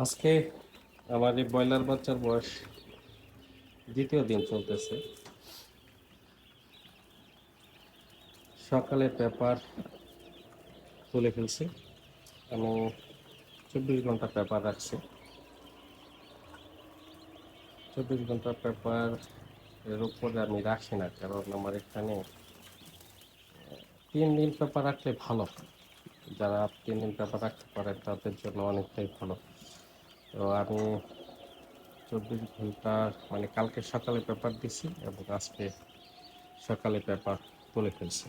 আজকে আমার এই ব্রয়লার বাচ্চার বয়স দ্বিতীয় দিন চলতেছে। সকালে পেপার তুলে ফেলছি। আমি 24 ঘন্টা পেপার রাখছি। 24 ঘন্টা পেপার এর উপরে আমি রাখি না, কারণ আমার এখানে 3 দিন পেপার রাখলে ভালো। যারা 3 দিন পেপার রাখতে পারে তাদের জন্য অনেকটাই ভালো। তো আমি 24 ঘন্টা মানে কালকে সকালে পেপার দিছি এবং আজকে সকালে পেপার তুলে ফেলছি।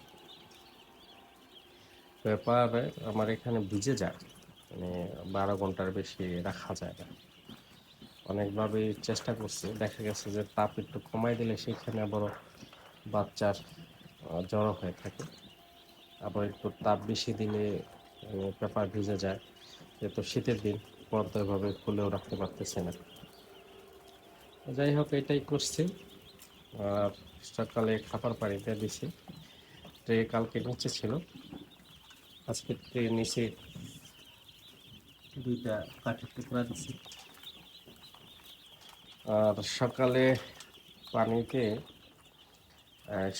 পেপার আমার এখানে ভিজে যায়, মানে 12 ঘন্টার বেশি রাখা যায় না। অনেকভাবে চেষ্টা করছি, দেখা গেছে যে তাপ একটু কমাই দিলে সেখানে আবার বাচ্চার জ্বর হয়ে থাকে। আবার একটু তাপ বেশি দিলে পেপার ভিজে যায়। যেহেতু শীতের দিন পর্যায়ভাবে খুলেও রাখতে পারতেছে না। যাই হোক, এটাই করছি। আর সকালে খাবার পানিতে দিছি। ট্রে কালকে নিচে ছিল, আজকে ট্রে নিচে 2টা কাঠের টুকরা দিছি। আর সকালে পানিতে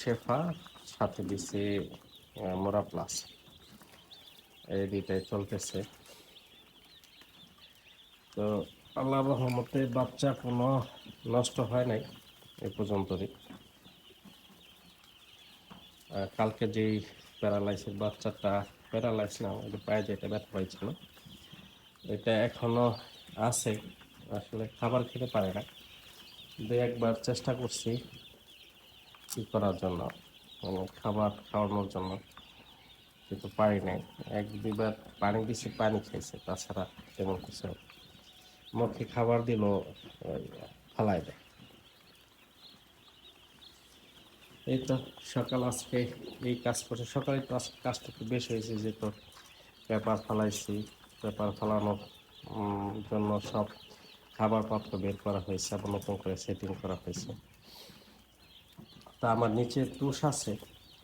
শেফা, সাথে দিছি মোরা প্লাস। এই দুইটাই চলতেছে। তো আল্লাহর রহমতে বাচ্চা কোনো নষ্ট হয় নাই এ পর্যন্তই। কালকে যেই প্যারালাইসিস বাচ্চাটা, প্যারালাইস না, ওই পায়ে যেটা ব্যথা পাইছিল, এটা এখনো আছে। আসলে খাবার খেতে পারে না। 2-1বার চেষ্টা করছি কি করার জন্য, মানে খাবার খাওয়ানোর জন্য, কিন্তু পারি নাই। 1-2বার পানি দিছি, পানি খেয়েছে, তাছাড়া তেমন কিছু মুখে খাবার দিল ফালাই দেয়। এই তো সকাল আজকে এই কাজ করছে। সকালে তো আজকে কাজটা একটু বেশি হয়েছে, যেহেতু পেপার ফালাইছি। পেপার ফালানোর জন্য সব খাবার পাত্র বের করা হয়েছে, আবার নতুন করে সেটিং করা হয়েছে। তা আমার নিচে তুষ আছে,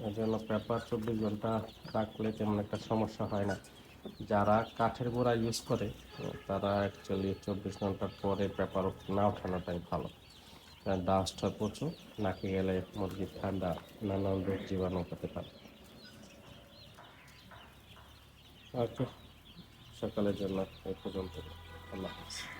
এর জন্য পেপার 24 ঘন্টা রাখলে তেমন একটা সমস্যা হয় না। যারা কাঠের গোড়া ইউজ করে তারা অ্যাকচুয়ালি 24 ঘন্টার পরে পেপার না ওঠানোটাই ভালো। ডাস্ট হয় প্রচুর, নাকে গেলে মুরগির ঠান্ডা, নানান রোগ জীবাণু হতে পারে। ওকে, সকালের জন্য এই পর্যন্ত। আল্লাহ হাফেজ।